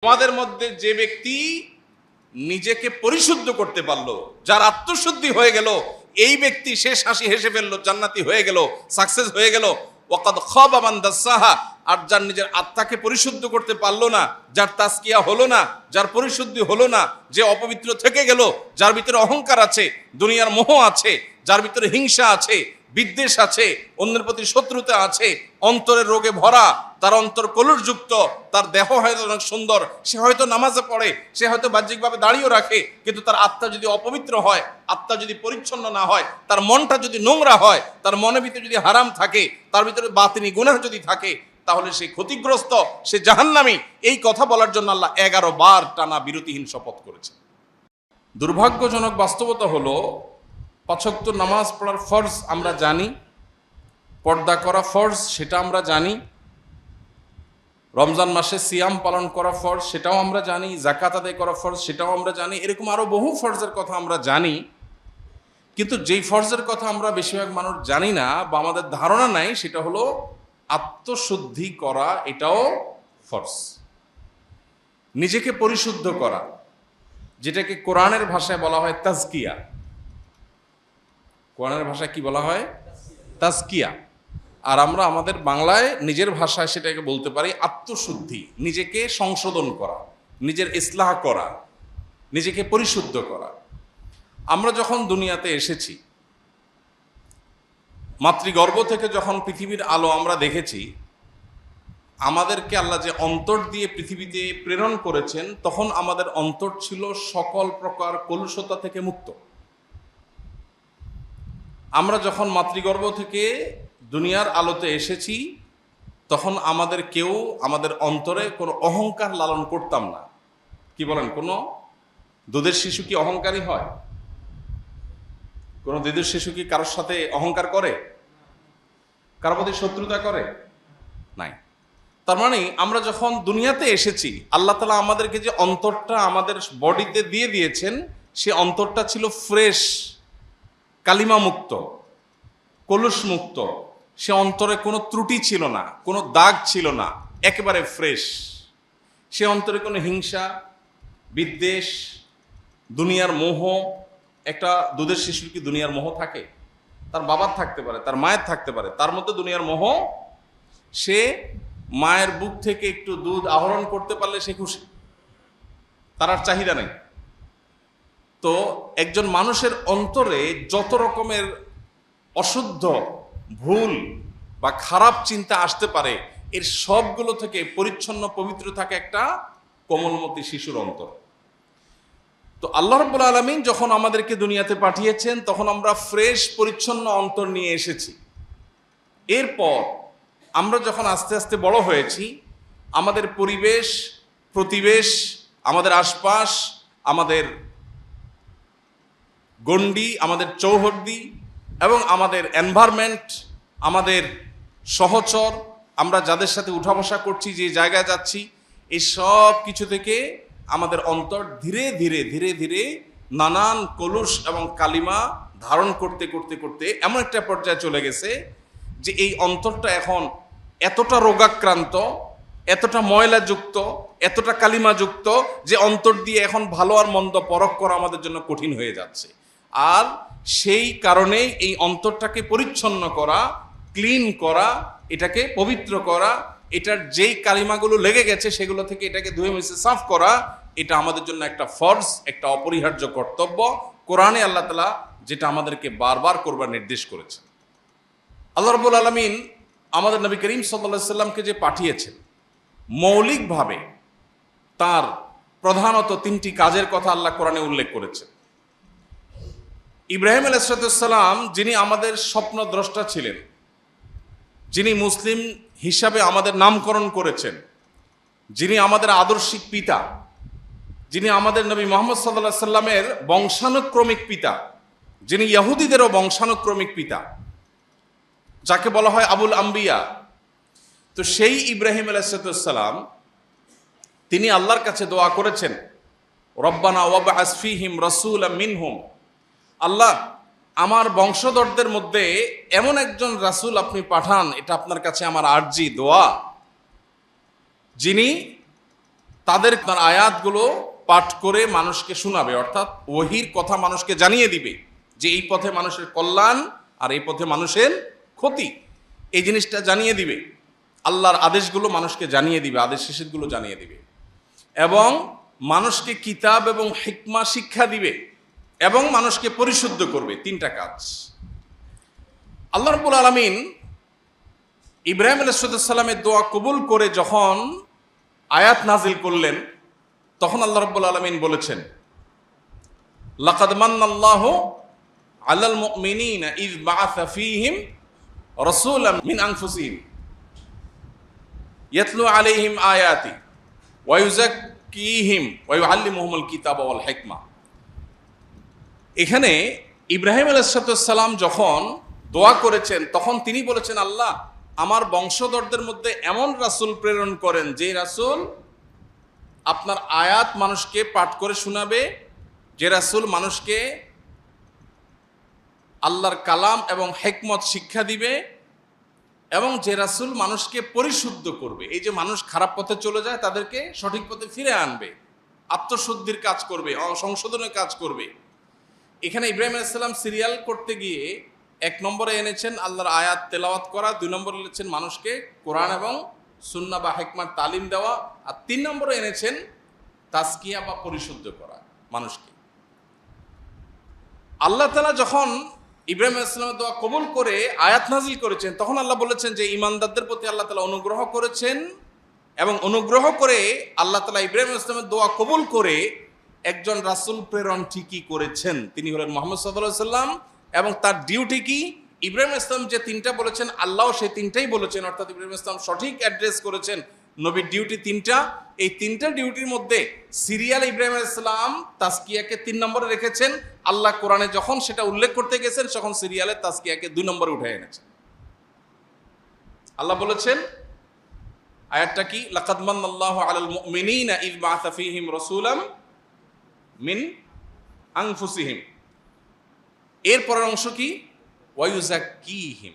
আমাদের মধ্যে যে ব্যক্তি নিজেকে পরিশুদ্ধ করতে পারলো, যার আত্মশুদ্ধি হয়ে গেল, এই ব্যক্তি শেষ হাসি হেসে ফেললো, জান্নাতি হয়ে গেল, সাকসেস হয়ে গেল। ওয়াকাদ খাবা মান দাসাহা, আর যার নিজের আত্মাকে পরিশুদ্ধ করতে পারলো না, যার তাজকিয়া হলো না, যার পরিশুদ্ধি হলো না, যে অপবিত্র থেকে গেল, যার ভিতরে অহংকার আছে, দুনিয়ার মোহ আছে, যার ভিতরে হিংসা আছে, বিদ্বেষ আছে, অন্যের প্রতি শত্রুতা আছে, অন্তরের রোগে ভরা, তার অন্তর কলুষযুক্ত, তার দেহ হয়তো অনেক সুন্দর, সে হয়তো নামাজে পড়ে, সে হয়তো বাহ্যিকভাবে দাঁড়িয়েও রাখে, কিন্তু তার আত্মা যদি অপবিত্র হয়, আত্মা যদি পরিচ্ছন্ন না হয়, তার মনটা যদি নোংরা হয়, তার মনের ভিতরে যদি হারাম থাকে, তার ভিতরে বাতিনি গুনাহ যদি থাকে, তাহলে সে ক্ষতিগ্রস্ত, সে জাহান্নামী। এই কথা বলার জন্য আল্লাহ 11 বার টানা বিরতিহীন শপথ করেছে। দুর্ভাগ্যজনক বাস্তবতা হলো, 5 ওয়াক্ত নামাজ পড়ার ফরজ আমরা জানি, পর্দা করা ফরজ সেটা আমরা জানি, রমজান মাসে সিয়াম পালন করা ফরজ সেটাও আমরা জানি, যাকাত আদায় করা ফরজ সেটাও আমরা জানি, এরকম আরো বহু ফরজের কথা আমরা জানি। কিন্তু যেই ফরজের কথা আমরা বেশিরভাগ মানুষ জানি না বা আমাদের ধারণা নাই, সেটা হলো আত্মশুদ্ধি করা, এটাও ফরজ। নিজেকে পরিশুদ্ধ করা, যেটাকে কোরআনের ভাষায় বলা হয় তাজকিয়া। কোরআনের ভাষায় কি বলা হয়? তাজকিয়া। আর আমরা আমাদের বাংলায় নিজের ভাষায় সেটাকে বলতে পারি আত্মশুদ্ধি, নিজেকে সংশোধন করা, নিজের ইসলাহ করা, নিজেকে পরিশুদ্ধ করা। আমরা যখন দুনিয়াতে এসেছি, মাতৃগর্ভ থেকে যখন পৃথিবীর আলো আমরা দেখেছি, আমাদেরকে আল্লাহ যে অন্তর দিয়ে পৃথিবীতে প্রেরণ করেছেন, তখন আমাদের অন্তর ছিল সকল প্রকার কলুষতা থেকে মুক্ত। আমরা যখন মাতৃগর্ভ থেকে দুনিয়ার আলোতে এসেছি, তখন আমাদের কেউ আমাদের অন্তরে কোনো অহংকার লালন করতাম না। কি বলেন, কোনো দুধের শিশু কি অহংকারী হয়? কোনো দুধের শিশু কি কারোর সাথে অহংকার করে? কারোর প্রতি শত্রুতা করে? নাই। তার মানে আমরা যখন দুনিয়াতে এসেছি, আল্লাহ তাআলা আমাদেরকে যে অন্তরটা আমাদের বডিতে দিয়ে দিয়েছেন, সে অন্তরটা ছিল ফ্রেশ, কালিমা মুক্ত, কলুষ মুক্ত। সে অন্তরে কোনো ত্রুটি ছিল না, কোনো দাগ ছিল না, একেবারে ফ্রেশ। সে অন্তরে কোনো হিংসা, বিদ্বেষ, দুনিয়ার মোহ। একটা দুধের শিশুর কি দুনিয়ার মোহ থাকে? তার বাবার থাকতে পারে, তার মায়ের থাকতে পারে, তার মধ্যে দুনিয়ার মোহ। সে মায়ের বুক থেকে একটু দুধ আহরণ করতে পারলে সে খুশি, তার আর চাহিদা নেই। তো একজন মানুষের অন্তরে যত রকমের অশুদ্ধ, ভুল বা খারাপ চিন্তা আসতে পারে, এর সবগুলো থেকে পরিচ্ছন্ন, পবিত্র থাকে একটা কোমলমতি শিশুর অন্তর। তো আল্লাহ রাব্বুল আলামিন যখন আমাদেরকে দুনিয়াতে পাঠিয়েছেন, তখন আমরা ফ্রেশ, পরিচ্ছন্ন অন্তর নিয়ে এসেছি। এরপর আমরা যখন আস্তে আস্তে বড় হয়েছি, আমাদের পরিবেশ, প্রতিবেশ, আমাদের আশপাশ, আমাদের গণ্ডি, আমাদের চৌহদ্দি এবং আমাদের এনভায়রনমেন্ট, আমাদের সহচর, আমরা যাদের সাথে উঠা বসা করছি, যে জায়গায় যাচ্ছি, এই সব কিছু থেকে আমাদের অন্তর ধীরে ধীরে ধীরে ধীরে নানান কলুষ এবং কালিমা ধারণ করতে করতে করতে এমন একটা পর্যায়ে চলে গেছে যে এই অন্তরটা এখন এতটা রোগাক্রান্ত, এতটা ময়লাযুক্ত, এতটা কালিমাযুক্ত, যে অন্তর দিয়ে এখন ভালো আর মন্দ পরখ করা আমাদের জন্য কঠিন হয়ে যাচ্ছে। আর সেই কারণে এই অন্তরটাকে পরিচ্ছন্ন করা, ক্লিন করা, এটাকে পবিত্র করা, এটার যেই কালিমাগুলো লেগে গেছে সেগুলো থেকে এটাকে ধুয়ে মুছে সাফ করা, এটা আমাদের জন্য একটা ফরজ, একটা অপরিহার্য কর্তব্য। কোরআনে আল্লাহ তাআলা যেটা আমাদেরকে বারবার করবার নির্দেশ করেছেন। আল্লাহ রাব্বুল আলামিন আমাদের নবী করিম সাল্লাল্লাহু আলাইহি সাল্লামকে যে পাঠিয়েছেন, মৌলিকভাবে তার প্রধানত 3টি কাজের কথা আল্লাহ কোরআনে উল্লেখ করেছেন। ইব্রাহিম আলাইহিস সালাম, যিনি আমাদের স্বপ্নদ্রষ্টা ছিলেন, যিনি মুসলিম হিসাবে আমাদের নামকরণ করেছেন, যিনি আমাদের আদর্শিক পিতা, যিনি আমাদের নবী মুহাম্মদ সাল্লাল্লাহু আলাইহি সাল্লামের বংশানুক্রমিক পিতা, যিনি ইহুদিদেরও বংশানুক্রমিক পিতা, যাকে বলা হয় আবুল আম্বিয়া। তো সেই ইব্রাহিম আলাইহিস সালাম, তিনি আল্লাহর কাছে দোয়া করেছেন, রব্বানা ওয়াবআস ফীহিম রাসূলাম মিনহুম, আল্লাহ আমার বংশধরদের মধ্যে এমন একজন রাসূল আপনি পাঠান, এটা আপনার কাছে আমার আরজি, দোয়া, যিনি তাদের তার আয়াতগুলো পাঠ করে মানুষকে শোনাবে, অর্থাৎ ওহির কথা মানুষকে জানিয়ে দিবে যে এই পথে মানুষের কল্যাণ আর এই পথে মানুষের ক্ষতি, এই জিনিসটা জানিয়ে দিবে। আল্লাহর আদেশগুলো মানুষকে জানিয়ে দিবে, আদেশ নিষেধগুলো জানিয়ে দিবে, এবং মানুষকে কিতাব এবং হিকমা শিক্ষা দিবে, এবং মানুষকে পরিশুদ্ধ করবে। তিনটা কাজ। আল্লাহ রাব্বুল আলামিন ইব্রাহিম আলাইহিস সালামের দোয়া কবুল করে যখন আয়াত নাজিল করলেন, তখন আল্লাহ রাব্বুল আলামিন বলেছেন, লাকাদ মান্নাল্লাহু আলাল মুমিনিনা ইয বাআসা ফীহিম রাসূলাম মিন আনফুসিহিম ইয়াতলু আলাইহিম আয়াতি ওয়া ইউযাক্কিহিম ওয়া ইউআল্লিমুহুমুল কিতাবা ওয়াল হিকমা। এখানে ইব্রাহিম আলাইহিস সালাম যখন দোয়া করেছেন, তখন তিনি বলেছেন, আল্লাহ আমার বংশধরদের মধ্যে এমন রাসূল প্রেরণ করেন যে রাসূল আপনার আয়াত মানুষকে পাঠ করে শোনাবে, যে রাসূল মানুষকে আল্লাহর কালাম এবং হিকমত শিক্ষা দিবে, এবং যে রাসূল মানুষকে পরিশুদ্ধ করবে। এই যে মানুষ খারাপ পথে চলে যায় তাদেরকে সঠিক পথে ফিরে আনবে, আত্মশুদ্ধির কাজ করবে, সংশোধনের কাজ করবে। এখানে ইব্রাহিম আলাইহিস সালাম সিরিয়াল করতে গিয়ে 1 নম্বরে এনেছেন আল্লাহর আয়াত তেলাওয়াত করা, 2 নম্বরে এনেছেন মানুষকে কোরআন এবং সুন্নাহ বা হিকমার তালিম দেওয়া, আর 3 নম্বরে এনেছেন তাজকিয়া বা পরিশুদ্ধ করা মানুষকে। আল্লাহ তাআলা যখন ইব্রাহিম আলাইহিস সালামের দোয়া কবুল করে আয়াত নাজিল করেছেন, তখন আল্লাহ বলেছেন যে ঈমানদারদের প্রতি আল্লাহ তাআলা অনুগ্রহ করেছেন, এবং অনুগ্রহ করে আল্লাহ তাআলা ইব্রাহিম আলাইহিস সালামের দোয়া কবুল করে একজন রাসূল প্রেরণ ঠিকই করেছেন। তিনি হলেন মুহাম্মদ সাল্লাল্লাহু আলাইহি সাল্লাম, এবং তার ডিউটি কি? ইব্রাহিম আলাইহিস সালাম যে 3টা বলেছেন, আল্লাহও সেই 3টাই বলেছেন, অর্থাৎ ইব্রাহিম আলাইহিস সালাম সঠিক অ্যাড্রেস করেছেন। নবীর ডিউটি 3টা, এই 3টা ডিউটির মধ্যে সিরিয়াল ইব্রাহিম আলাইহিস সালাম তাজকিয়াকে 3 নম্বরে রেখেছেন। আল্লাহ কোরআনে যখন সেটা উল্লেখ করতে গেছেন, তখন সিরিয়ালে তাজকিয়াকে 2 নম্বরে উঠে এনেছেন। আল্লাহ বলেছেন, আয়াতটা কি? লাকাদ মান্নাল্লাহু আলাল মুমিনিনা ইয বাআসা ফীহিম রাসূলাম মিন আনফুসিহিম। এর পরের অংশ কি? ওয়া ইউযাক্কিহিম।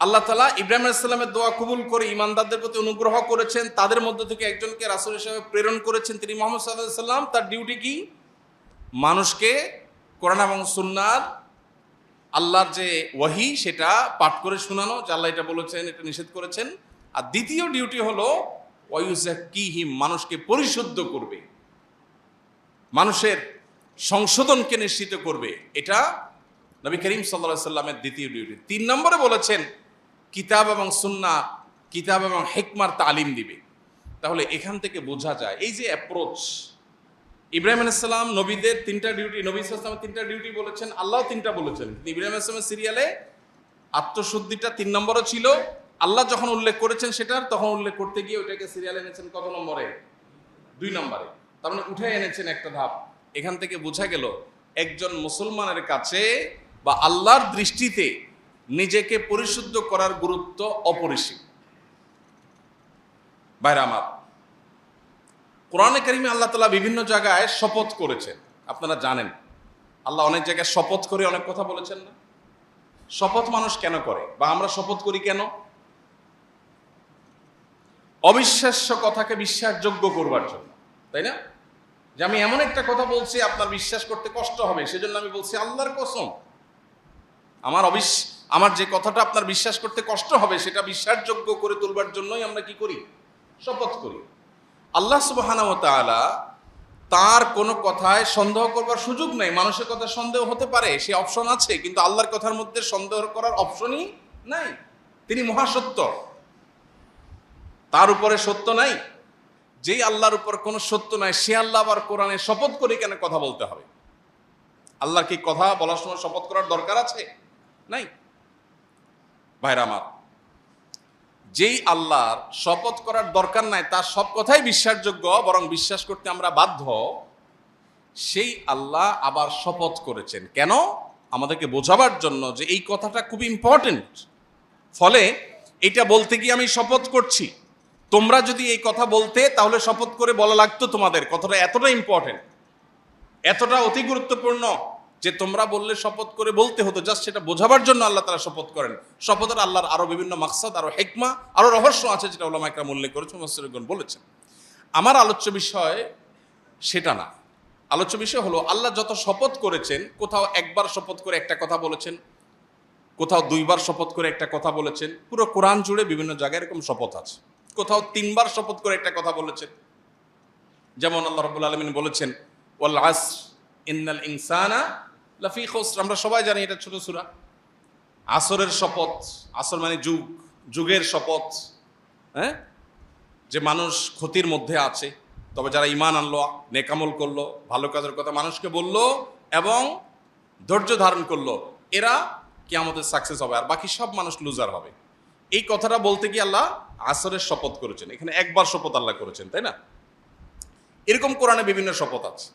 আল্লাহ তাআলা ইব্রাহিম আলাইহিস সালামের দোয়া কবুল করে ঈমানদারদের প্রতি অনুগ্রহ করেছেন, তাদের মধ্য থেকে একজনকে রাসূল হিসেবে প্রেরণ করেছেন, তিনি মুহাম্মদ সাল্লাল্লাহু আলাইহি সাল্লাম। তার ডিউটি কি? মানুষকে কোরআন এবং সুন্নাহর আল্লাহর যে ওয়াহি সেটা পাঠ করে শোনানো, যে আল্লাহ এটা বলেছেন, এটা নিষেধ করেছেন। আর দ্বিতীয় ডিউটি হলো ওয়া ইউযাক্কিহিম, মানুষকে পরিশুদ্ধ করবে, মানুষের সংশোধনকে নিশ্চিত করবে। এটা নবী করিম সাল্লাল্লাহু আলাইহি সাল্লামের দ্বিতীয় ডিউটি। 3 নম্বরে বলেছেন কিতাব এবং সুন্নাহ, কিতাব এবং হিকমার তালিম দিবে। তাহলে এখান থেকে বোঝা যায় এই যে অ্যাপ্রোচ, ইব্রাহিম আলাইহিস সালাম নবীদের 3টা ডিউটি, নবী সাল্লাল্লাহু আলাইহি ওয়াসাল্লাম 3টা ডিউটি বলেছেন, আল্লাহও 3টা বলেছেন। ইব্রাহিম আলাইহিস সালামের সিরিয়ালে আত্মশুদ্ধিটা 3 নম্বরে ছিল, আল্লাহ যখন উল্লেখ করেছেন সেটার, তখন উল্লেখ করতে গিয়ে ওটাকে সিরিয়ালে এনেছেন কত নম্বরে? 2 নম্বরে। তার মানে উঠে এনেছেন একটা ধাপ। এখান থেকে বোঝা গেল একজন মুসলমানের কাছে বা আল্লাহর দৃষ্টিতে নিজেকে পরিশুদ্ধ করার গুরুত্ব অপরিসীম। ভাইরা আমার, কোরআনে কারিমে আল্লাহ তাআলা বিভিন্ন জায়গায় শপথ করেছেন, আপনারা জানেন। আল্লাহ অনেক জায়গায় শপথ করে অনেক কথা বলেছেন না? শপথ মানুষ কেন করে, বা আমরা শপথ করি কেন? অবিশ্বাস্য কথাকে বিশ্বাসযোগ্য করবার জন্য, তাই না? যে আমি এমন একটা কথা বলছি আপনার বিশ্বাস করতে কষ্ট হবে, সেজন্য আমি বলছি আল্লাহর কসম, আমার যে কথাটা আপনার বিশ্বাস করতে কষ্ট হবে সেটা বিশ্বাসযোগ্য করে তুলবার জন্যই আমরা কি করি? শপথ করি। আল্লাহ সুবহানাহু ওয়া তাআলা তার কোনো কথায় সন্দেহ করবার সুযোগ নেই। মানুষের কথা সন্দেহ হতে পারে, সে অপশন আছে, কিন্তু আল্লাহর কথার মধ্যে সন্দেহ করার অপশনই নাই। তিনি মহাসত্য, তার উপরে সত্য নাই। যেই আল্লাহর উপর কোনো সত্য নাই, সে আল্লাহ আবার কোরআনে শপথ করে কেন কথা বলতে হবে? আল্লাহর কি কথা বলার সময় শপথ করার দরকার আছে? নাই। ভাইরা আমার, যেই আল্লাহর শপথ করার দরকার নাই, তার সব কথাই বিশ্বাসযোগ্য, বরং বিশ্বাস করতে আমরা বাধ্য, সেই আল্লাহ আবার শপথ করেছেন কেন? আমাদেরকে বোঝাবার জন্য যে এই কথাটা খুব ইম্পর্টেন্ট। ফলে এটা বলতে গিয়ে আমি শপথ করছি, তোমরা যদি এই কথা বলতে, তাহলে শপথ করে বলা লাগতো তোমাদের। কথাটা এতটা ইম্পর্টেন্ট, এতটা অতি গুরুত্বপূর্ণ যে তোমরা বললে শপথ করে বলতে হতো। জাস্ট সেটা বোঝাবার জন্য আল্লাহ তাআলা শপথ করেন। শপথের আল্লাহর আরো বিভিন্ন মাকসাদ, আরো হিকমা, আরো রহস্য আছে, যেটা উলামা ইকরাম উল্লেখ করেছেন, মুফাসসিরগণ বলেছেন। আমার আলোচ্য বিষয় সেটা না। আলোচ্য বিষয় হলো আল্লাহ যত শপথ করেছেন, কোথাও একবার শপথ করে একটা কথা বলেছেন, কোথাও দুইবার শপথ করে একটা কথা বলেছেন। পুরো কোরআন জুড়ে বিভিন্ন জায়গায় এরকম শপথ আছে। কোথাও তিনবার শপথ করে একটা কথা বলেছেন, যেমন আল্লাহ রাব্বুল আলামিন বলেছেন ওয়াল আসর ইন্নাল ইনসানা লাফি খুসর। আমরা সবাই জানি এটা ছোট সূরা। আসরের শপথ, আসর মানে যুগ, যুগের শপথ, হ্যাঁ, যে মানুষ ক্ষতির মধ্যে আছে। তবে যারা ঈমান আনলো, নেকামল করলো, ভালো কাজের কথা মানুষকে বললো এবং ধৈর্য ধারণ করলো, এরা কিয়ামতের সাকসেস হবে, আর বাকি সব মানুষ লুজার হবে। এই কথাটা বলতে গিয়ে আল্লাহ আসরের শপথ করেছেন। এখানে একবার শপথ আল্লাহ করেছেন, তাই না? এরকম কোরআনে বিভিন্ন শপথ আছে।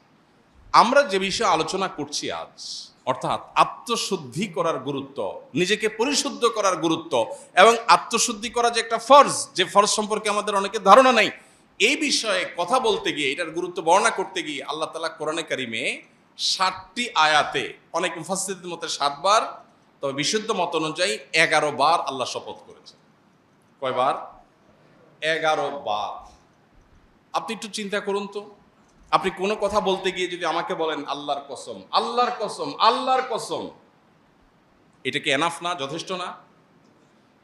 আমরা যে বিষয়ে আলোচনা করছি আজ, অর্থাৎ আত্মশুদ্ধি করার গুরুত্ব, নিজেকে পরিশুদ্ধ করার গুরুত্ব এবং আত্মশুদ্ধি করা যে একটা ফরজ, যে ফরজ সম্পর্কে আমাদের অনেকের ধারণা নাই, এই বিষয়ে কথা বলতে গিয়ে, এটার গুরুত্ব বর্ণনা করতে গিয়ে আল্লাহ তাআলা কোরআনে কারিমে 60টি আয়াতে, অনেক মুফাসসিরদের মতে 7 বার, তবে বিশুদ্ধ মত অনুযায়ী 11 বার আল্লাহ শপথ করেছেন। কয়বার? 11 বার। আপনি একটু চিন্তা করুন তো, আপনি কোনো কথা বলতে গিয়ে যদি আমাকে বলেন আল্লাহর কসম, আল্লাহর কসম, আল্লাহর কসম, এটা কি এনাফ না, যথেষ্ট না?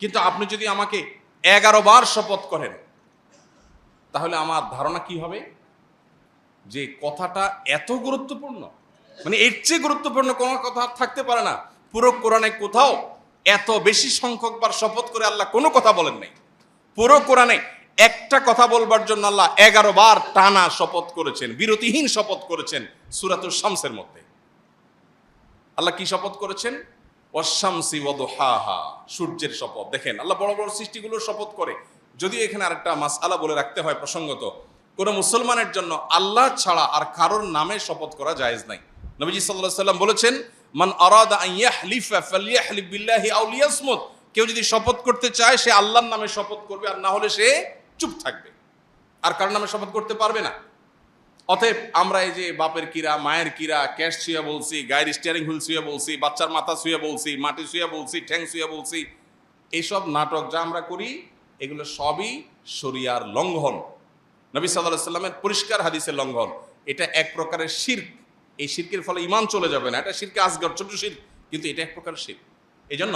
কিন্তু আপনি যদি আমাকে 11 বার শপথ করেন, তাহলে আমার ধারণা কি হবে যে কথাটা এত গুরুত্বপূর্ণ, মানে এর চেয়ে গুরুত্বপূর্ণ কোনো কথা থাকতে পারে না। পুরো কোরআনে কোথাও এত বেশি সংখ্যক বার শপথ করে আল্লাহ কোনো কথা বলেন নাই। পুরো কোরআনে একটা কথা বলবার জন্য আল্লাহ 11 বার টানা শপথ করেছেন, বিরতিহীন শপথ করেছেন। সূরাতুশ শামসের মধ্যে আল্লাহ কি শপথ করেছেন? ওয়াশ-শামসি ওয়া দুহাহা, সূর্যের শপথ। দেখেন আল্লাহ বড় বড় সৃষ্টিগুলোর শপথ করে। যদিও এখানে আরেকটা মাসআলা বলে রাখতে হয় প্রসঙ্গত, কোনো মুসলমানের জন্য আল্লাহ ছাড়া আর কারোর নামে শপথ করা জায়েজ নাই। নবীজি সাল্লাল্লাহু আলাইহি সাল্লাম বলেছেন, মান আরাদা আন ইয়াহলিফা ফালইয়াহলিফ বিল্লাহি আও লিয়াসমুত। কেউ যদি শপথ করতে চায় সে আল্লাহর নামে শপথ করবে, আর না হলে সে চুপ থাকবে, আর কারোর নামে শপথ করতে পারবে না। অতএব আমরা এই যে বাপের কিরা, মায়ের কিরা, ক্যাশ ছুঁয়ে বলছি, গাড়ির স্টিয়ারিং হুইল ছুঁয়ে বলছি, বাচ্চার মাথা ছুঁয়ে বলছি, মাটি ছুঁয়ে বলছি, ঠ্যাং ছুঁয়ে বলছি, এইসব নাটক যা আমরা করি এগুলো সবই শরিয়ার লঙ্ঘন, নবী সাল্লাল্লাহু আলাইহি সাল্লামের পরিষ্কার হাদিসের লঙ্ঘন। এটা এক প্রকারের শিরক। এই শিরকের ফলে ঈমান চলে যাবে না, এটা শিরকে আসগর, ছোট শিরক, কিন্তু এটা এক প্রকার শিরক। এই জন্য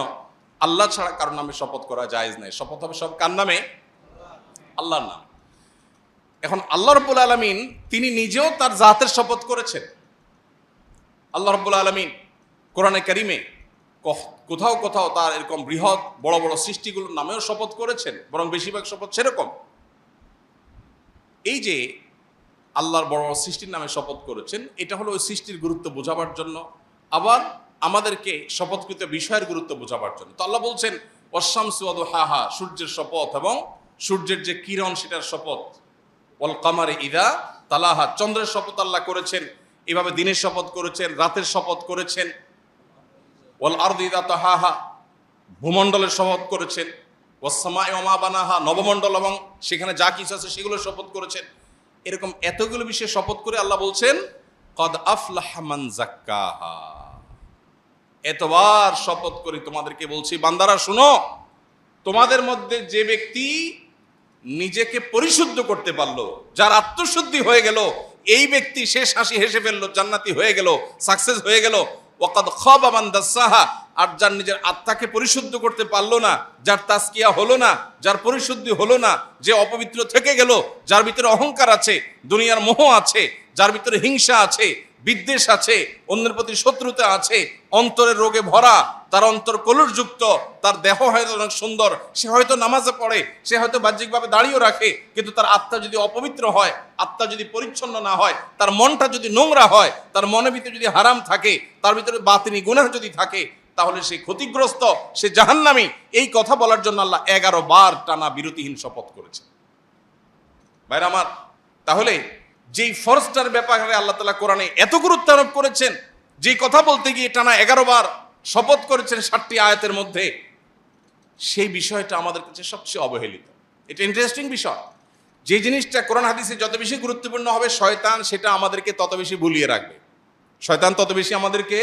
আল্লাহ ছাড়া কারোর নামে শপথ করা জায়েজ নাই। শপথ হবে সব কার নামে? আল্লাহর নাম। এখন আল্লাহ রাব্বুল আলামিন তিনি নিজেও তার জাতের শপথ করেছেন। আল্লাহ রাব্বুল আলামিন কোরআনে কারিমে কোথাও কোথাও তার এরকম বৃহৎ বড় বড় সৃষ্টিগুলোর নামেও শপথ করেছেন, বরং বেশিরভাগ শপথ সেরকম। এই যে আল্লাহর বড় বড় সৃষ্টির নামে শপথ করেছেন, এটা হলো ওই সৃষ্টির গুরুত্ব বোঝাবার জন্য, আবার আমাদেরকে শপথকৃত বিষয়ের গুরুত্ব বোঝাবার জন্য। তো আল্লাহ বলছেন ওয়াশ-শামসি ওয়া দুহাহা, সূর্যের শপথ এবং সূর্যের যে কিরণ সেটার শপথ। ওয়াল কামারি ইযা তালাহা, চন্দ্রের শপথ আল্লাহ করেছেন। এভাবে দিনের শপথ করেছেন, রাতের শপথ করেছেন। ওয়াল আরদি ইযা তাহাহা, ভূমণ্ডলের শপথ করেছেন। ওয়াস সামাই ওয়া মা বানাহা, নবমণ্ডল এবং সেখানে যা কিছু আছে সেগুলোর শপথ করেছেন। এরকম এতগুলো বিষয়ে শপথ করে আল্লাহ বলছেন কদ আফলাহা মান যাক্কাহা। এতবার শপথ করে তোমাদেরকে বলছি বান্দারা শুনো, তোমাদের মধ্যে যে ব্যক্তি নিজেকে পরিশুদ্ধ করতে পারলো, যার আত্মশুদ্ধি হয়ে গেল, এই ব্যক্তি শেষ হাসি হেসে ফেললো, জান্নাতি হয়ে গেল, সাকসেস হয়ে গেল। ওয়াকাদ খাবা মান দাসাহা, আর যার নিজের আত্মাকে পরিশুদ্ধ করতে পারলো না, যার তাজকিয়া হলো না, যার পরিশুদ্ধি হলো না, যে অপবিত্র থেকে গেল, যার ভিতরে অহংকার আছে, দুনিয়ার মোহ আছে, যার ভিতরে হিংসা আছে, বিদ্বেষ আছে, অন্যের প্রতি শত্রুতা আছে, অন্তরের রোগে ভরা, তার অন্তর কলুষযুক্ত, তার দেহ হয়তো অনেক সুন্দর, সে হয়তো নামাজে পড়ে, সে হয়তো বাহ্যিকভাবে দাঁড়িয়েও রাখে, কিন্তু তার আত্মা যদি অপবিত্র হয়, আত্মা যদি পরিচ্ছন্ন না হয়, তার মনটা যদি নোংরা হয়, তার মনের ভিতরে যদি হারাম থাকে, তার ভিতরে বাতিনি গুনাহ যদি থাকে, তাহলে সে ক্ষতিগ্রস্ত, সে জাহান্নামী। এই কথা বলার জন্য আল্লাহ 11 বার টানা বিরতিহীন শপথ করেছে। ভাইরা আমার, তাহলে যেই ফরজটার ব্যাপারে আল্লাহ তাআলা কোরআনে এত গুরুত্ব আরোপ করেছেন, যেই কথা বলতে গিয়ে টানা 11 বার শপথ করেছেন 60টি আয়াতের মধ্যে, সেই বিষয়টা আমাদের কাছে সবচেয়ে অবহেলিত। এটা ইন্টারেস্টিং বিষয়। যে জিনিসটা কোরআন হাদিসে যত বেশি গুরুত্বপূর্ণ হবে, শয়তান সেটা আমাদেরকে তত বেশি ভুলিয়ে রাখবে। শয়তান তত বেশি আমাদেরকে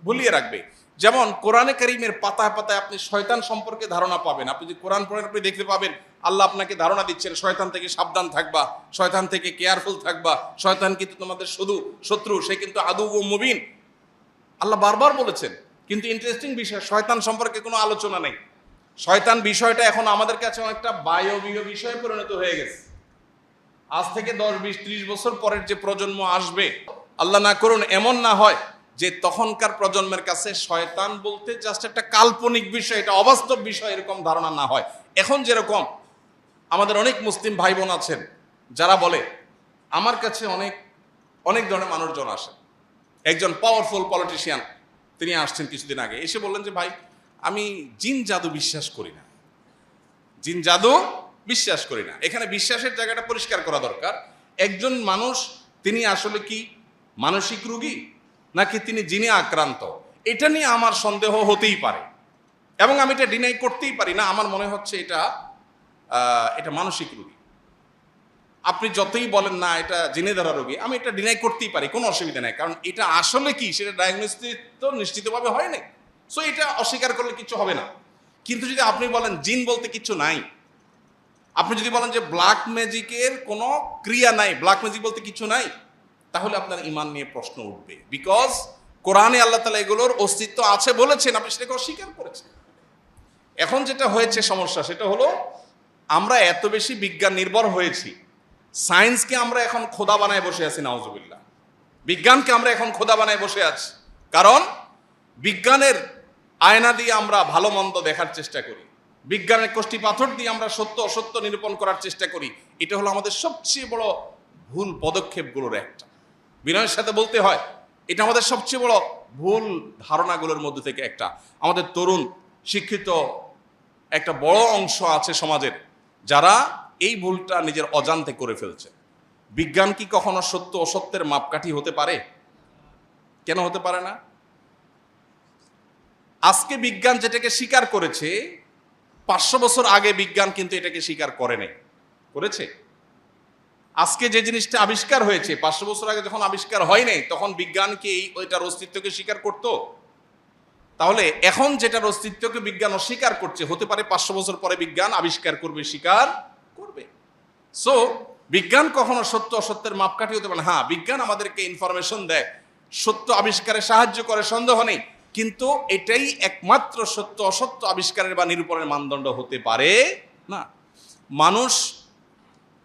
ভুলিয়ে রাখবে। যেমন কোরআনে কারীমের পাতায় পাতায় আপনি শয়তান সম্পর্কে ধারণা পাবেন। আপনি যদি কোরআন পড়েন আপনি দেখতে পাবেন আল্লাহ আপনাকে ধারণা দিচ্ছেন শয়তান থেকে সাবধান থাকবা, শয়তান থেকে কেয়ারফুল থাকবা, শয়তান কিন্তু তোমাদের শুধু শত্রু, সে কিন্তু আদু ও মুবিন, আল্লাহ বারবার বলেছেন। কিন্তু ইন্টারেস্টিং বিষয়, শয়তান সম্পর্কে কোনো আলোচনা নেই। শয়তান বিষয়টা এখন আমাদের কাছে অনেকটা বায়বীয় বিষয়ে পরিণত হয়ে গেছে। আজ থেকে 10, 20, 30 বছর পরের যে প্রজন্ম আসবে, আল্লাহ না করুন এমন না হয় যে তখনকার প্রজন্মের কাছে শয়তান বলতে জাস্ট একটা কাল্পনিক বিষয়, এটা অবাস্তব বিষয়, এরকম ধারণা না হয়। এখন যেরকম আমাদের অনেক মুসলিম ভাই বোন আছেন যারা বলে, আমার কাছে অনেক অনেক ধরনের মানুষজন আসে। একজন পাওয়ারফুল পলিটিশিয়ান তিনি আসছেন কিছুদিন আগে, এসে বললেন যে ভাই আমি জিন জাদু বিশ্বাস করি না, জিন জাদু বিশ্বাস করি না। এখানে বিশ্বাসের জায়গাটা পরিষ্কার করা দরকার। একজন মানুষ তিনি আসলে কি মানসিক রোগী নাকি তিনি জিনে আক্রান্ত, এটা নিয়ে আমার সন্দেহ হতেই পারে এবং আমি এটা ডিনাই করতেই পারি না। আমার মনে হচ্ছে এটা মানসিক রোগী। আপনি যতই বলেন না এটা জিনে ধরা রোগী, আমি এটা ডিনাই করতেই পারি, কোনো অসুবিধা নেই, কারণ এটা আসলে কি সেটা ডায়াগনোসিস তো নিশ্চিতভাবে হয় নাই। সো এটা অস্বীকার করলে কিছু হবে না। কিন্তু যদি আপনি বলেন জিন বলতে কিছু নাই, আপনি যদি বলেন যে ব্ল্যাক ম্যাজিকের কোনো ক্রিয়া নাই, ব্ল্যাক ম্যাজিক বলতে কিছু নাই, তাহলে আপনার ঈমান নিয়ে প্রশ্ন উঠবে। বিকজ কোরআনে আল্লাহ তাআলা এগুলোর অস্তিত্ব আছে বলেছেন, আপনি সেটাকে অস্বীকার করেছেন। এখন যেটা হয়েছে সমস্যা, সেটা হলো আমরা এত বেশি বিজ্ঞান নির্ভর হয়েছি, সায়েন্সকে আমরা এখন খোদা বানায় বসে আছি, নাউজুবিল্লাহ। বিজ্ঞানকে আমরা এখন খোদা বানায় বসে আছি, কারণ বিজ্ঞানের আয়না দিয়ে আমরা ভালো মন্দ দেখার চেষ্টা করি, বিজ্ঞানের কষ্টি পাথর দিয়ে আমরা সত্য অসত্য নিরূপণ করার চেষ্টা করি। এটা হলো আমাদের সবচেয়ে বড় ভুল পদক্ষেপগুলোর একটা, বিনয়ের সাথে বলতে হয়, এটা আমাদের সবচেয়ে বড় ভুল ধারণাগুলোর মধ্যে থেকে একটা। আমাদের তরুণ শিক্ষিত একটা বড় অংশ আছে সমাজের, যারা এই ভুলটা নিজের অজান্তে করে ফেলছে। বিজ্ঞান কি কখনো সত্য অসত্যের মাপকাঠি হতে পারে? কেন হতে পারে না? আজকে বিজ্ঞান যেটাকে স্বীকার করেছে, 500 বছর আগে বিজ্ঞান কিন্তু এটাকে স্বীকার করে নাই, করেছে? আজকে যে জিনিসটা আবিষ্কার হয়েছে 500 বছর আগে যখন আবিষ্কার হয় নাই, তখন বিজ্ঞান কি ওইটার অস্তিত্বকে স্বীকার করতো? তাহলে এখন যেটার অস্তিত্বকে বিজ্ঞান অস্বীকার করছে, হতে পারে 500 বছর পরে বিজ্ঞান আবিষ্কার করবে, স্বীকার করবে। সো বিজ্ঞান কখনো সত্য অসত্যের মাপকাঠি হতে পারে না। হ্যাঁ, বিজ্ঞান আমাদেরকে ইনফরমেশন দেয়, সত্য আবিষ্কারে সাহায্য করে, সন্দেহ নেই, কিন্তু এটাই একমাত্র সত্য অসত্য আবিষ্কারের বা নিরূপণের মানদণ্ড হতে পারে না। মানুষ,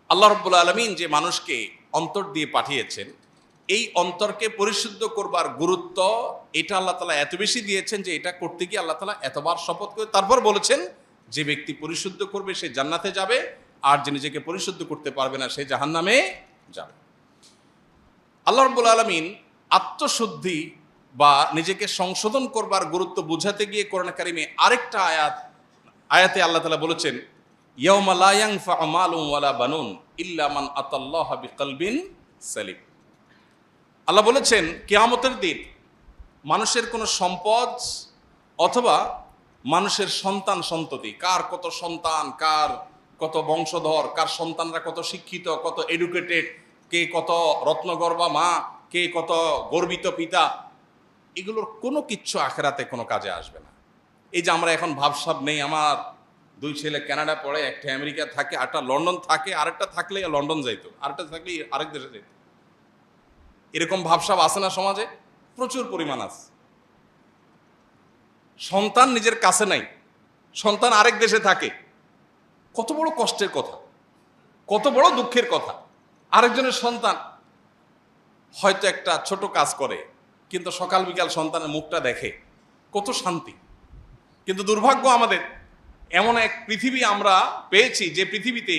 আল্লাহ রাব্বুল আলামিন যে মানুষকে অন্তর দিয়ে পাঠিয়েছেন, এই অন্তরকে পরিশুদ্ধ করবার গুরুত্ব এটা আল্লাহ তাআলা এত বেশি দিয়েছেন যে এটা করতে গিয়ে আল্লাহ তাআলা এতবার শপথ করে তারপর বলেছেন যে ব্যক্তি পরিশুদ্ধ করবে সে জান্নাতে যাবে, আর যে নিজেকে পরিশুদ্ধ করতে পারবে না সে জাহান্নামে যাবে। আল্লাহ রাব্বুল আলামিন আত্মশুদ্ধি বা নিজেকে সংশোধন করবার গুরুত্ব বুঝাতে গিয়ে কোরআন কারিমে আরেকটা আয়াতে আল্লাহ তাআলা বলেছেন, ইয়াউমা লা ইয়ানফা'ু মালুন ওয়ালা বানুন ইল্লা মান আতাল্লাহা বিকলবিন সালিম। আল্লাহ বলেছেন কিয়ামতের দিন মানুষের কোনো সম্পদ অথবা মানুষের সন্তান সন্ততি, কার কত সন্তান, কার কত বংশধর, কার সন্তানরা কত শিক্ষিত, কত এডুকেটেড, কে কত রত্নগর্ভা মা, কে কত গর্বিত পিতা, এগুলোর কোনো কিচ্ছু আখেরাতে কোনো কাজে আসবে না। এই যে আমরা এখন ভাবসাব নেই, আমার 2 ছেলে কানাডা পড়ে, একটা আমেরিকা থাকে, আরেকটা লন্ডন থাকে, আরেকটা থাকলে লন্ডন যাইতো, আরেকটা থাকলে আরেক দেশে যাইত, এরকম ভাবসাব আছে না সমাজে? প্রচুর পরিমাণ আছে। সন্তান নিজের কাছে নাই, সন্তান আরেক দেশে থাকে, কত বড় কষ্টের কথা, কত বড় দুঃখের কথা। আরেকজনের সন্তান হয়তো একটা ছোট কাজ করে, কিন্তু সকাল বিকাল সন্তানের মুখটা দেখে, কত শান্তি। কিন্তু দুর্ভাগ্য আমাদের, এমন এক পৃথিবী আমরা পেয়েছি যে পৃথিবীতে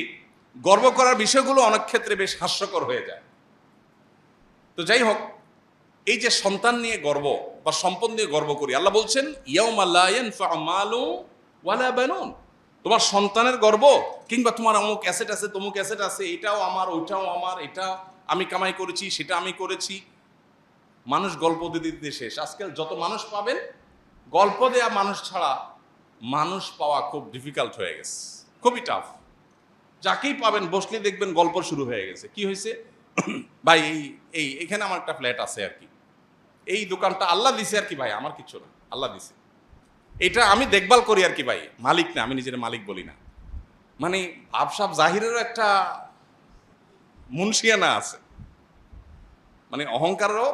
গর্ব করার বিষয়গুলো অনেক ক্ষেত্রে বেশ হাস্যকর হয়ে যায়। তো যাই হোক, এই যে সন্তান নিয়ে গর্ব বা সম্পদ নিয়ে গর্ব করি, আল্লাহ বলছেন ইয়াউমা লা ইয়ানফা'ু মালুন ওয়ালা বানুন, তোমার সন্তানের গর্ব কিংবা তোমার অমুক অ্যাসেট আছে, তমুক অ্যাসেট আছে, এটাও আমার, ওইটাও আমার, এটা আমি কামাই করেছি, সেটা আমি করেছি। মানুষ গল্প দিতে শেষ। আজকাল যত মানুষ পাবেন, গল্প দেয়া মানুষ ছাড়া মানুষ পাওয়া খুব ডিফিকাল্ট হয়ে গেছে, খুবই টাফ। যাকেই পাবেন বসলে দেখবেন গল্প শুরু হয়ে গেছে। কি হয়েছে ভাই, এখানে আমার একটা ফ্ল্যাট আছে আর কি, এই দোকানটা আল্লাহ দিছে আর কি ভাই, আমার কিছু না, আল্লাহ দিছে। এটা আমি দেখভাল করি আর কি ভাই, মালিক না, আমি নিজের মালিক বলি না। মানে ভাবসাব জাহিরেরও একটা মুনশিয়ানা আছে, মানে অহংকারেরও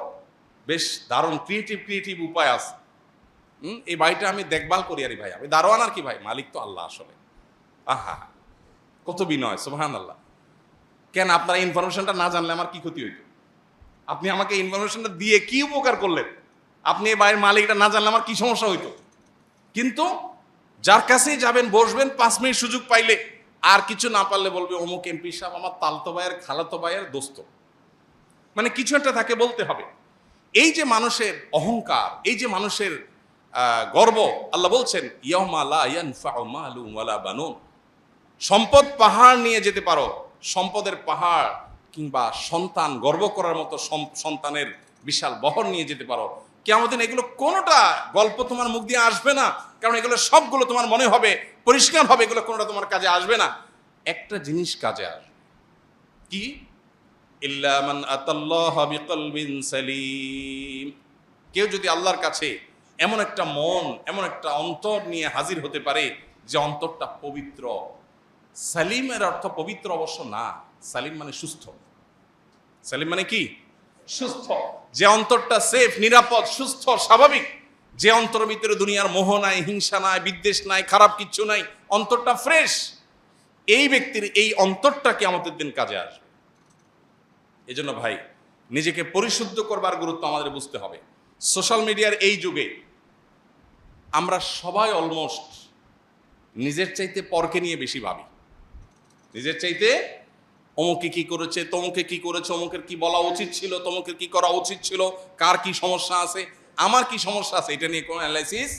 বেশ দারুণ ক্রিয়েটিভ উপায় আছে। এই বাড়িটা আমি দেখভাল করি আরে ভাই, আমি দারোয়ান আর কি ভাই, মালিক তো আল্লাহ আসলে। আহা, কত বিনয়, সুবহানাল্লাহ। কেন আপনার ইনফরমেশনটা না জানলে আমার কি ক্ষতি হইতো? আপনি আমাকে ইনফরমেশনটা দিয়ে কি উপকার করলেন? আপনি এই বাড়ির মালিকটা না জানলে আমার কি সমস্যা হইতো? কিন্তু যার কাছেই যাবেন, বসবেন, 5 মিনিট সুযোগ পাইলে আর কিছু না পারলে বলবে অমুক এমপি সাহেব আমার তালতো ভাইয়ের খালাতো ভাইয়ের দোস্ত। মানে কিছু একটা তাকে বলতে হবে। এই যে মানুষের অহংকার, এই যে মানুষের গর্ব, আল্লাহ বলছেন ইয়াউমা লা ইয়ানফাউ মালুন ওয়ালা বানুন। সম্পদ পাহাড় নিয়ে যেতে পারো, সম্পদের পাহাড় কিংবা সন্তান, গর্ব করার মতো সন্তানের বিশাল বহর নিয়ে যেতে পারো, কিয়ামতের দিন এগুলো কোনোটা গল্প তোমার মুখ দিয়ে আসবে না। কারণ এগুলো সবগুলো তোমার মনে হবে, পরিষ্কার হবে, এগুলো কোনোটা তোমার কাজে আসবে না। একটা জিনিস কাজে আসবে, কি? ইল্লা মান আতাল্লাহা বিকলবিন সালিম। কেউ যদি আল্লাহর কাছে এমন একটা মন, এমন একটা অন্তর নিয়ে হাজির হতে পারে যে অন্তরটা পবিত্র। সালিমের অর্থ পবিত্র অবশ্য না, সালিম মানে সুস্থ। সালিম মানে কি? সুস্থ। যে অন্তরটা সেফ, নিরাপদ, সুস্থ, স্বাভাবিক, যে অন্তরের ভিতরে দুনিয়ার মোহ নাই, হিংসা নাই, বিদ্বেষ নাই, খারাপ কিচ্ছু নাই, অন্তরটা ফ্রেশ, এই ব্যক্তির এই অন্তরটা কিয়ামতের দিন কাজে আসবে। এজন্য ভাই, নিজেকে পরিশুদ্ধ করবার গুরুত্ব আমাদের বুঝতে হবে। সোশ্যাল মিডিয়ার এই যুগে আমরা সবাই অলমোস্ট নিজের চাইতে পরকে নিয়ে বেশি ভাবি। নিজের চাইতে অমুকে কি করেছে, তমুকে কি করেছে, অমুকের কি বলা উচিত ছিল, তমুকের কি করা উচিত ছিল, কার কি সমস্যা আছে, আমার কি সমস্যা আছে, এটা নিয়ে কোনো অ্যানালাইসিস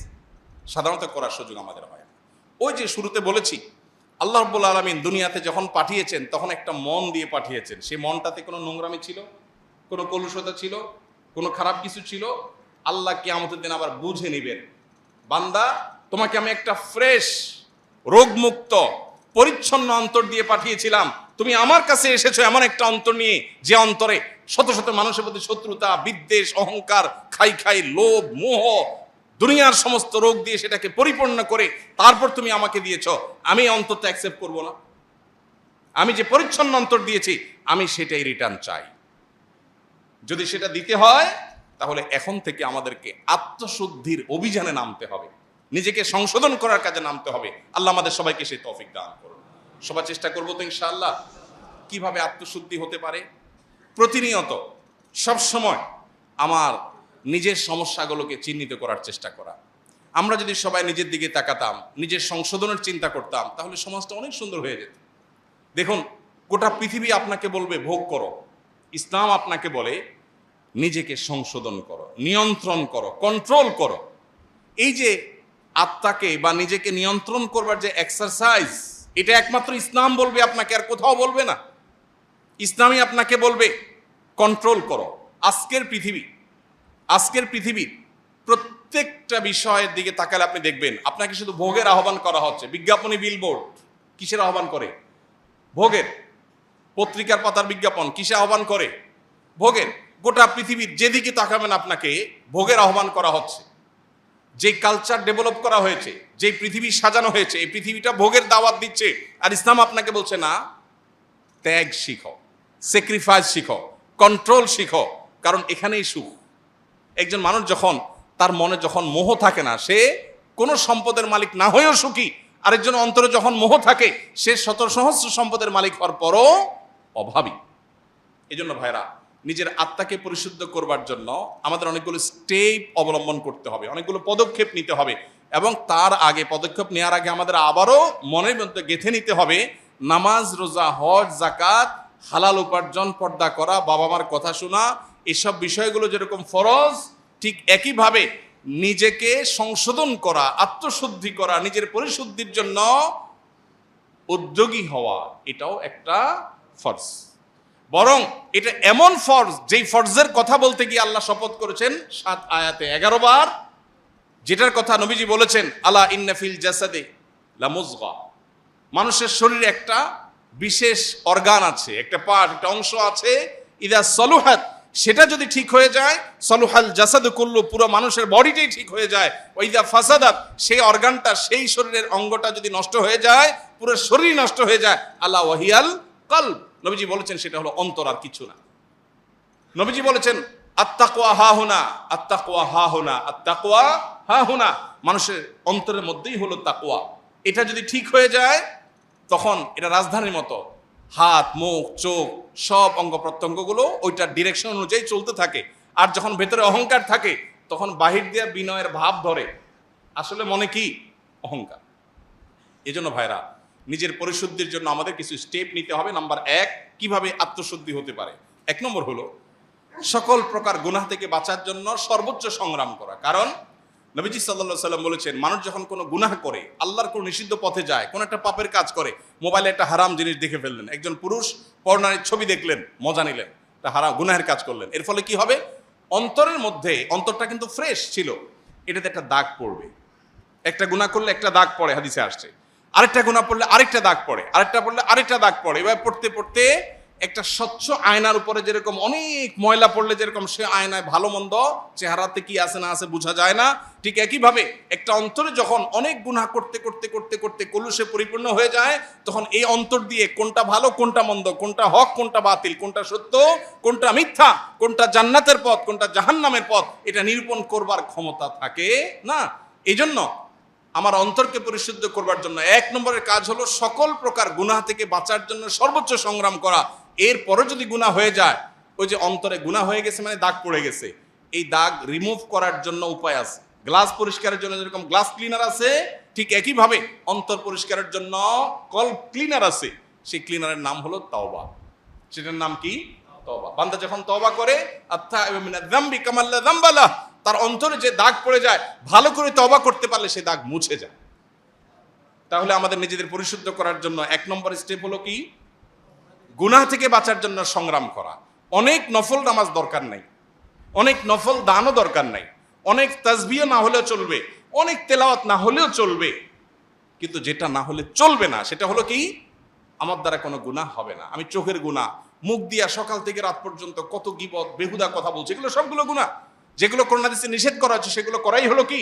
সাধারণত করার সুযোগ আমাদের হয় না। ওই যে শুরুতে বলেছি, আল্লাহ রাব্বুল আলামিন দুনিয়াতে যখন পাঠিয়েছেন তখন একটা মন দিয়ে পাঠিয়েছেন। সেই মনটাতে কোনো নোংরামি ছিল, কোনো কলুষতা ছিল, কোনো খারাপ কিছু ছিল? আল্লাহ কিয়ামতের দিন আবার বুঝে নিবেন, বান্দা তোমাকে আমি একটা ফ্রেশ, রোগমুক্ত, পরিচ্ছন্ন অন্তর দিয়ে পাঠিয়েছিলাম, তুমি আমার কাছে এসেছো এমন একটা অন্তর নিয়ে যে অন্তরে শত শত মানুষের প্রতি শত্রুতা, বিদ্বেষ, অহংকার, খাই লোভ, মোহ, দুনিয়ার সমস্ত রোগ দিয়ে সেটাকে পরিপূর্ণ করে তারপর তুমি আমাকে দিয়েছো। আমি অন্তরটা অ্যাকসেপ্ট করব না? আমি যে পরিচ্ছন্ন অন্তর দিয়েছি আমি সেটাই রিটার্ন চাই। যদি সেটা দিতে হয় তাহলে এখন থেকে আমাদেরকে আত্মশুদ্ধির অভিযানে নামতে হবে, নিজেকে সংশোধন করার কাজে নামতে হবে। আল্লাহ আমাদের সবাইকে সেই তৌফিক দান করুন। সবাই চেষ্টা করবো তো ইনশাআল্লাহ। কিভাবে আত্মশুদ্ধি হতে পারে? প্রতিনিয়ত সবসময় আমার নিজের সমস্যাগুলোকে চিহ্নিত করার চেষ্টা করা। আমরা যদি সবাই নিজের দিকে তাকাতাম, নিজের সংশোধনের চিন্তা করতাম, তাহলে সমাজটা অনেক সুন্দর হয়ে যেত। দেখুন, গোটা পৃথিবী আপনাকে বলবে ভোগ করো, ইসলাম আপনাকে বলে নিজেকে সংশোধন করো, নিয়ন্ত্রণ করো, কন্ট্রোল করো। এই যে আত্মাকে বা নিজেকে নিয়ন্ত্রণ করবার যে এক্সারসাইজ, এটা একমাত্র ইসলাম বলবে আপনাকে, আর কোথাও বলবে না। ইসলামই আপনাকে বলবে কন্ট্রোল করো। আজকের পৃথিবীর প্রত্যেকটা বিষয়ের দিকে তাকালে আপনি দেখবেন আপনাকে শুধু ভোগের আহ্বান করা হচ্ছে। বিজ্ঞাপনী বিলবোর্ড কিসের আহ্বান করে? ভোগের। পত্রিকার পাতার বিজ্ঞাপন কিসে আহ্বান করে? ভোগের। গোটা পৃথিবীর যেদিকে তাকাবেন আপনাকে ভোগের আহ্বান করা হচ্ছে। যে কালচার ডেভেলপ করা হয়েছে, যে পৃথিবী সাজানো হয়েছে, এই পৃথিবীটা ভোগের দাওয়াত দিচ্ছে। আর ইসলাম আপনাকে বলছে না, ত্যাগ শিখো, স্যাক্রিফাইস শিখো, কন্ট্রোল শিখো, কারণ এখানেই সুখ। একজন মানুষ যখন তার মনে যখন মোহ থাকে না, সে কোনো সম্পদের মালিক না হয়েও সুখী। আরেকজন অন্তরে যখন মোহ থাকে, সে শত সহস্র সম্পদের মালিক হওয়ার পরও অভাবী। এই জন্য ভাইরা, নিজের আত্মাকে পরিশুদ্ধ করবার জন্য আমাদের অনেকগুলো স্টেপ অবলম্বন করতে হবে, অনেকগুলো পদক্ষেপ নিতে হবে। এবং তার আগে, পদক্ষেপ নেওয়ার আগে আমাদের আবারও মনের মধ্যে গেঁথে নিতে হবে, নামাজ, রোজা, হজ, যাকাত, হালাল উপার্জন, পর্দা করা, বাবা মার কথা শোনা, এসব বিষয়গুলো যেরকম ফরজ, ঠিক একইভাবে নিজেকে সংশোধন করা, আত্মশুদ্ধি করা, নিজের পরিশুদ্ধির জন্য উদ্যোগী হওয়া, এটাও একটা ফরজ। বরং এটা এমন ফরজ, যেই ফরজের কথা বলতে গিয়ে আল্লাহ শপথ করেছেন 7 আয়াতে 11 বার, যেটার কথা নবীজি বলেছেন, আলা ইন্না ফিল জাসাদে লামুজগা। মানুষের শরীরে একটা বিশেষ অর্গান আছে, একটা পার্ট, একটা অংশ আছে, ইদা সলুহাত, সেটা যদি ঠিক হয়ে যায়, সলুহাল জাসাদ কুল্লু, পুরো মানুষের বডিটাই ঠিক হয়ে যায়। ওইদা ফাসাদাত, সেই অর্গানটা, সেই শরীরের অঙ্গটা যদি নষ্ট হয়ে যায়, পুরো শরীর নষ্ট হয়ে যায়। আল্লাহ ওয়াহিয়াল কলব, নবীজি বলেছেন সেটা হলো অন্তর, আর কিছু না। নবীজি বলেছেন আত্তাকওয়া হাহুনা, আত্তাকওয়া হাহুনা, আত্তাকওয়া হাহুনা, মানুষের অন্তরের মধ্যেই হলো তাকওয়া। এটা যদি ঠিক হয়ে যায়, তখন এটা রাজধানীর মতো, হাত, মুখ, চোখ, সব অঙ্গ প্রত্যঙ্গগুলো ওইটার ডিরেকশন অনুযায়ী চলতে থাকে। আর যখন ভেতরে অহংকার থাকে, তখন বাহির দিয়ে বিনয়ের ভাব ধরে, আসলে মনে কি অহংকার। এজন্য ভাইরা, নিজের পরিশুদ্ধির জন্য আমাদের কিছু স্টেপ নিতে হবে। নাম্বার 1, কিভাবে আত্মশুদ্ধি হতে পারে। 1 নম্বর হলো সকল প্রকার গুনাহ থেকে বাঁচার জন্য সর্বোচ্চ সংগ্রাম করা। কারণ নবীজি সাল্লাল্লাহু আলাইহি সাল্লাম বলেছেন, মানুষ যখন কোনো গুনাহ করে, আল্লাহর কোনো নিষিদ্ধ পথে যায়, কোনো একটা পাপের কাজ করে, মোবাইলে একটা হারাম জিনিস দেখে ফেললেন, একজন পুরুষ পর্নোর ছবি দেখলেন, মজা নিলেন, একটা হারাম গুনাহের কাজ করলেন, এর ফলে কি হবে? অন্তরের মধ্যে, অন্তরটা কিন্তু ফ্রেশ ছিল, এটাতে একটা দাগ পড়বে। একটা গুনাহ করলে একটা দাগ পড়ে, হাদিসে আসছে। আরেকটা গুনাহ পড়লে আরেকটা দাগ পড়ে, আরেকটা পড়লে আরেকটা দাগ পড়ে। এভাবে পড়তে পড়তে একটা স্বচ্ছ আয়নার উপরে যেরকম অনেক ময়লা পড়লে যেরকম সে আয়নায় ভালো মন্দ চেহারাতে কি আছে না আছে বোঝা যায় না, ঠিক একইভাবে একটা অন্তরে যখন অনেক গুনাহ করতে করতে করতে করতে কলুষে পরিপূর্ণ হয়ে যায়, তখন এই অন্তর দিয়ে কোনটা ভালো কোনটা মন্দ, কোনটা হক কোনটা বাতিল, কোনটা সত্য কোনটা মিথ্যা, কোনটা জান্নাতের পথ কোনটা জাহান্নামের পথ, এটা নিরূপণ করবার ক্ষমতা থাকে না। এই জন্য আমার অন্তরকে পরিশুদ্ধ করবার জন্য 1 নম্বরের কাজ হলো সকল প্রকার গুনাহ থেকে বাঁচার জন্য সর্বোচ্চ সংগ্রাম করা। এরপরে যদি গুনাহ হয়ে যায়, ওই যে অন্তরে গুনাহ হয়ে গেছে মানে দাগ পড়ে গেছে, এই দাগ রিমুভ করার জন্য উপায় আছে। গ্লাস পরিষ্কারের জন্য যেরকম গ্লাস ক্লিনার আছে, ঠিক একইভাবে অন্তর পরিষ্কারের জন্য কল্ব ক্লিনার আছে। সেই ক্লিনারের নাম হলো তওবা। সেটার নাম কি? তওবা। বান্দা যখন তওবা করে, আত্তাইবু মিনাজ যামবি কামাল্লা যামবালা, তার অন্তরে যে দাগ পড়ে যায়, ভালো করে তওবা করতে পারলে সেই দাগ মুছে যায়। তাহলে আমাদের নিজেদের পরিশুদ্ধ করার জন্য 1 নম্বর স্টেপ হলো কি? গুনাহ থেকে বাঁচার জন্য সংগ্রাম করা। অনেক নফল নামাজ দরকার নাই, অনেক নফল দানও দরকার নাই, অনেক তাসবিহ না হলেও চলবে, অনেক তেলাওয়াত না হলেও চলবে, কিন্তু যেটা না হলে চলবে না সেটা হলো কি? আমার দ্বারা কোনো গুনাহ হবে না। আমি চোখের গুনাহ, মুখ দিয়া সকাল থেকে রাত পর্যন্ত কত গীবত বেহুদা কথা বলছি, এগুলো সবগুলো গুনাহ। যেগুলো কোরআন হাদিসে নিষেধ করা হচ্ছে সেগুলো করাই হলো কি?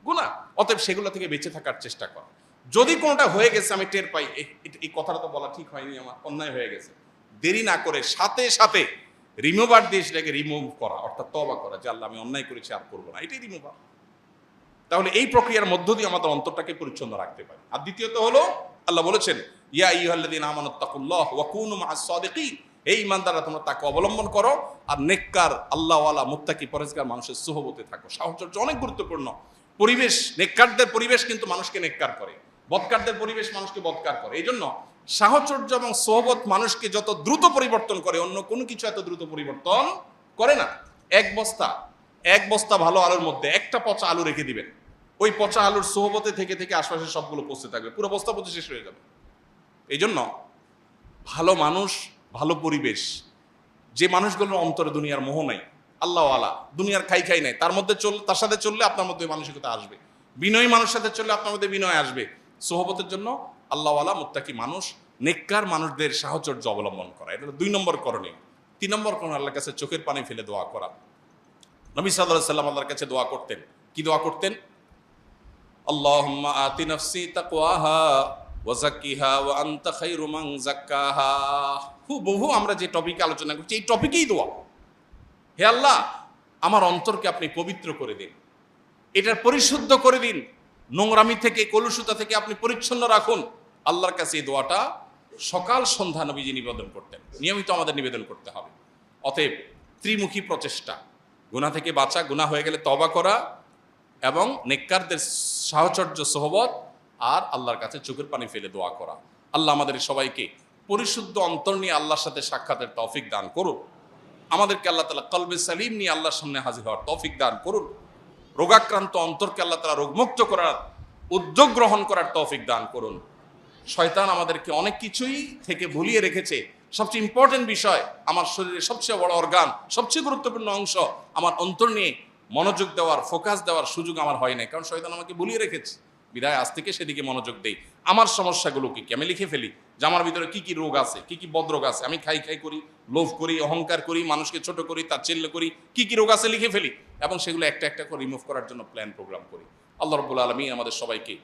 গুনাহ। অতএব সেগুলো থেকে বেঁচে থাকার চেষ্টা কর। যদি কোনোটা হয়ে গেছে আমি টের পাই, এই কথাটা তো বলা ঠিক হয়নি, আমার অন্যায় হয়ে গেছে, দেরি না করে সাথে সাথে রিমুভার দিয়ে সেটাকে রিমুভ করা, অর্থাৎ তওবা করা যে আল্লাহ আমি অন্যায় করেছি, আর করবো না, এটাই রিমুভার। তাহলে এই প্রক্রিয়ার মধ্য দিয়ে আমাদের অন্তরটাকে পরিচ্ছন্ন রাখতে পারি। আর দ্বিতীয়ত হলো, আল্লাহ বলেছেন ইয়া আইয়ুহাল্লাযীনা আমানুত্তাকুল্লাহ ওয়া কুনু মা'আস সাদিকিন, এই ইমানদাররা তোমরা তাকে অবলম্বন করো আর নেককার আল্লাহওয়ালা মুত্তাকি পরহেজগার মানুষের সুহবতে থাকো। সাহচর্য অনেক গুরুত্বপূর্ণ। পরিবেশ, নেককারদের পরিবেশ কিন্তু মানুষকে নেককার করে, বদকারদের পরিবেশ মানুষকে বদকার করে। এই জন্য সাহচর্য এবং সোহবত মানুষকে যত দ্রুত পরিবর্তন করে, অন্য কোনো কিছু এত দ্রুত পরিবর্তন করে না। এক বস্তা ভালো আলুর মধ্যে একটা পচা আলু রেখে দিবেন, ওই পচা আলুর সোহবতে থেকে থেকে আশপাশের সবগুলো পচতে থাকবে, পুরো বস্তা পচে শেষ হয়ে যাবে। এই জন্য ভালো মানুষ, ভালো পরিবেশ, যে মানুষগুলোর অন্তরে দুনিয়ার মোহ নাই, আল্লাহওয়ালা, দুনিয়ার খাই নাই, তার সাথে চললে আপনার মধ্যে মানসিকতা আসবে। বিনয়ী মানুষের সাথে চললে আপনার মধ্যে বিনয় আসবে। সোহবতের জন্য আল্লাহওয়ালা মুত্তাকি মানুষ, নেককার মানুষদের সাহচর্য অবলম্বন করা, এটা 2 নম্বর করণীয়। 3 নম্বর করণীয়, আল্লাহর কাছে চোখের পানি ফেলে দোয়া করা। নবী সাল্লাল্লাহু আলাইহি ওয়াসাল্লাম আল্লাহর কাছে দোয়া করতেন। কি দোয়া করতেন? আল্লাহুম্মা আতি নাফসি তাকওয়াহা ওয়া যাক্কিহা ওয়া আনতা খায়রু মান যাক্কাহা। বহু আমরা যে টপিকে আলোচনা করছি, এই টপিকেই দোয়া। হে আল্লাহ, আমার অন্তরকে আপনি পবিত্র করে দিন, এটার পরিশুদ্ধ করে দিন, নোংরামি থেকে, কলুষতা থেকে আপনি পরিচ্ছন্ন রাখুন। আল্লাহর কাছে এই দোয়াটা সকাল সন্ধ্যা নবীজি নিবেদন করতেন, নিয়মিত আমাদের নিবেদন করতে হবে। অতএব ত্রিমুখী প্রচেষ্টা, গুনাহ থেকে বাঁচা, গুনাহ হয়ে গেলে তওবা করা, এবং নেককারদের সাহচর্য সোহবত, আর আল্লাহর কাছে চোখের পানি ফেলে দোয়া করা। আল্লাহ আমাদের সবাইকে পরিশুদ্ধ অন্তর নিয়ে আল্লাহর সাথে সাক্ষাতের তৌফিক দান করুন। আমাদেরকে আল্লাহ তাআলা কলবে সালিম নিয়ে আল্লাহর সামনে হাজির হওয়ার তৌফিক দান করুন। রোগাক্রান্ত অন্তরকে আল্লাহ তাআলা রোগমুক্ত করার উদ্যোগ গ্রহণ করার তৌফিক দান করুন। শয়তান আমাদেরকে অনেক কিছুই থেকে ভুলিয়ে রেখেছে। সবচেয়ে ইম্পর্টেন্ট বিষয়, আমার শরীরের সবচেয়ে বড় অর্গান, সবচেয়ে গুরুত্বপূর্ণ অংশ, আমার অন্তর নিয়ে মনোযোগ দেওয়ার, ফোকাস দেওয়ার সুযোগ আমার হয় নাই, কারণ শয়তান আমাকে ভুলিয়ে রেখেছে। বিদায় আজ থেকে সেদিকে মনোযোগ দেই। আমার সমস্যাগুলো কি আমি লিখে ফেলি, যে আমার ভিতরে কি কি রোগ আছে, কি কি বদরোগ আছে, আমি খাই খাই করি, লোভ করি, অহংকার করি, মানুষকে ছোট করি, তাচ্ছিল্য করি, কি কি রোগ আছে লিখে ফেলি এবং সেগুলো একটা একটা করে রিমুভ করার জন্য প্ল্যান প্রোগ্রাম করি। আল্লাহ রাব্বুল আলামিন আমাদের সবাইকে